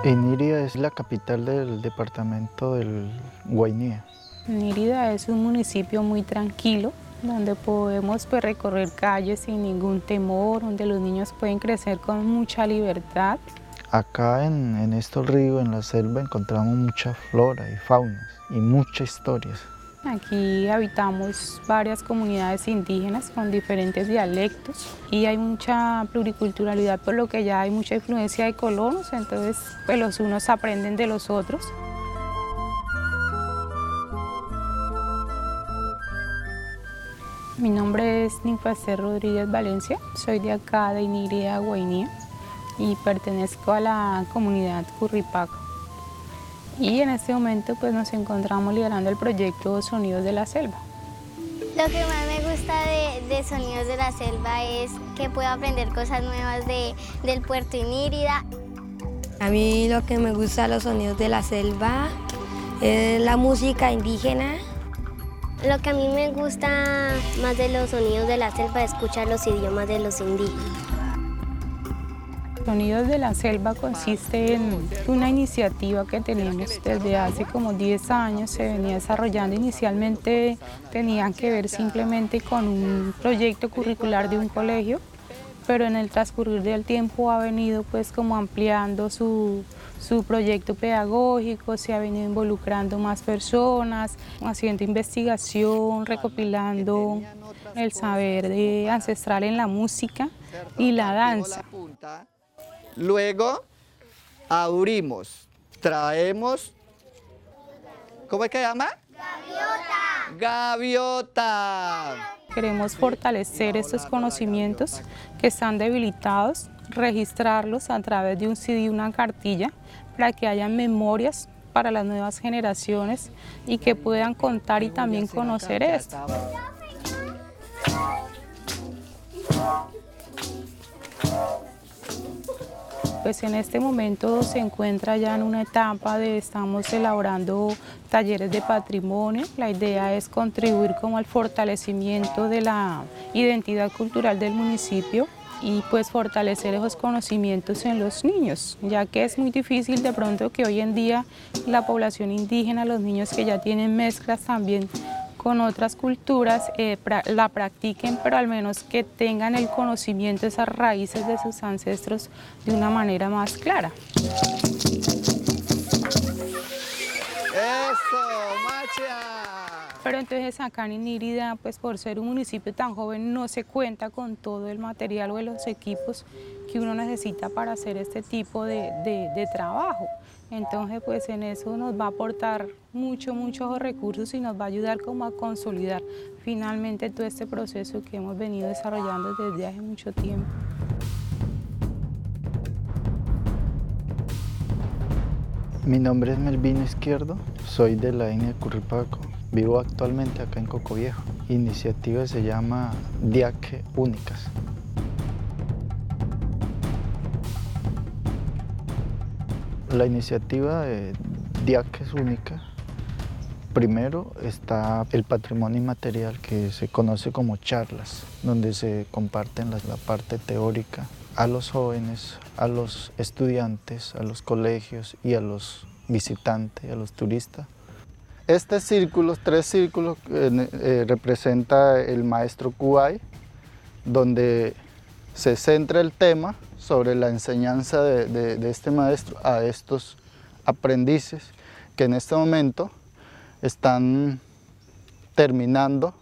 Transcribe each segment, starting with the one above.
Inírida es la capital del departamento del Guainía. Inírida es un municipio muy tranquilo, donde podemos recorrer calles sin ningún temor, donde los niños pueden crecer con mucha libertad. Acá en estos ríos, en la selva, encontramos mucha flora y fauna y muchas historias. Aquí habitamos varias comunidades indígenas con diferentes dialectos y hay mucha pluriculturalidad, por lo que ya hay mucha influencia de colonos, entonces los unos aprenden de los otros. Mi nombre es Ninfacer Rodríguez Valencia, soy de acá de Inírida, Guainía, y pertenezco a la comunidad Curripaca. Y en este momento pues nos encontramos liderando el proyecto Sonidos de la Selva. Lo que más me gusta de Sonidos de la Selva es que puedo aprender cosas nuevas del puerto Inírida. A mí lo que me gusta de los Sonidos de la Selva es la música indígena. Lo que a mí me gusta más de los Sonidos de la Selva es escuchar los idiomas de los indígenas. Sonidos de la Selva consiste en una iniciativa que tenemos desde hace como 10 años, se venía desarrollando. Inicialmente tenían que ver simplemente con un proyecto curricular de un colegio, pero en el transcurrir del tiempo ha venido pues como ampliando su proyecto pedagógico, se ha venido involucrando más personas, haciendo investigación, recopilando el saber ancestral en la música y la danza. Luego abrimos, traemos, ¿cómo es que se llama? Gaviota. Gaviota. Queremos fortalecer estos conocimientos que están debilitados, registrarlos a través de un CD, una cartilla, para que haya memorias para las nuevas generaciones y que puedan contar y también conocer esto. Pues en este momento se encuentra ya en una etapa de estamos elaborando talleres de patrimonio. La idea es contribuir como al fortalecimiento de la identidad cultural del municipio y pues fortalecer esos conocimientos en los niños, ya que es muy difícil de pronto que hoy en día la población indígena, los niños que ya tienen mezclas también con otras culturas, la practiquen, pero al menos que tengan el conocimiento, esas raíces de sus ancestros de una manera más clara. ¡Eso, macha! Pero entonces acá en Inírida, pues por ser un municipio tan joven, no se cuenta con todo el material o de los equipos que uno necesita para hacer este tipo de trabajo. Entonces, pues en eso nos va a aportar muchos recursos y nos va a ayudar como a consolidar finalmente todo este proceso que hemos venido desarrollando desde hace mucho tiempo. Mi nombre es Melvin Izquierdo, soy de la etnia Curripaco. Vivo actualmente acá en Cocoviejo. La iniciativa se llama Diaque Únicas. La iniciativa de Diaque es única. Primero está el patrimonio inmaterial, que se conoce como charlas, donde se comparten la parte teórica a los jóvenes, a los estudiantes, a los colegios y a los visitantes, a los turistas. Este círculo, 3 círculos, representa el maestro Kuay, donde se centra el tema sobre la enseñanza de este maestro a estos aprendices que en este momento están terminando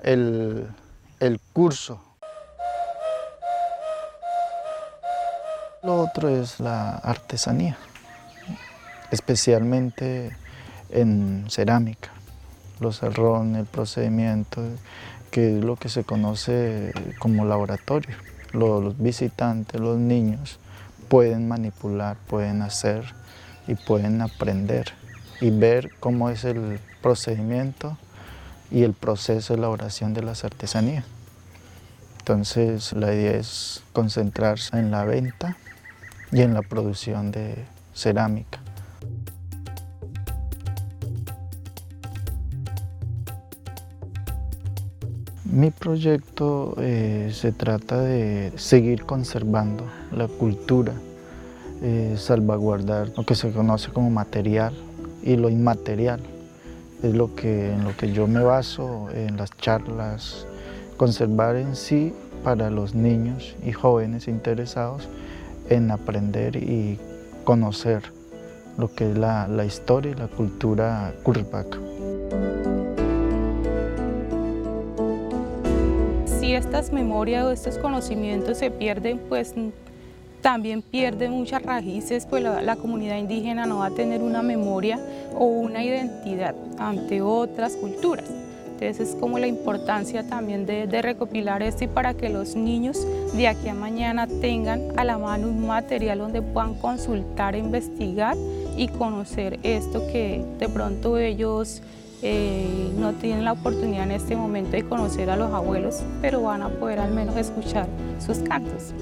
el curso. Lo otro es la artesanía, especialmente en cerámica, los serrones, el procedimiento, que es lo que se conoce como laboratorio. Los visitantes, los niños, pueden manipular, pueden hacer y pueden aprender y ver cómo es el procedimiento y el proceso de elaboración de las artesanías. Entonces la idea es concentrarse en la venta y en la producción de cerámica. Mi proyecto se trata de seguir conservando la cultura salvaguardar lo que se conoce como material y lo inmaterial. Es en lo que yo me baso en las charlas, conservar en sí para los niños y jóvenes interesados en aprender y conocer lo que es la historia y la cultura curripaca. Si estas memorias o estos conocimientos se pierden, pues también pierde muchas raíces, pues la comunidad indígena no va a tener una memoria o una identidad ante otras culturas. Entonces es como la importancia también de recopilar esto y para que los niños de aquí a mañana tengan a la mano un material donde puedan consultar, investigar y conocer esto que de pronto ellos no tienen la oportunidad en este momento de conocer a los abuelos, pero van a poder al menos escuchar sus cantos.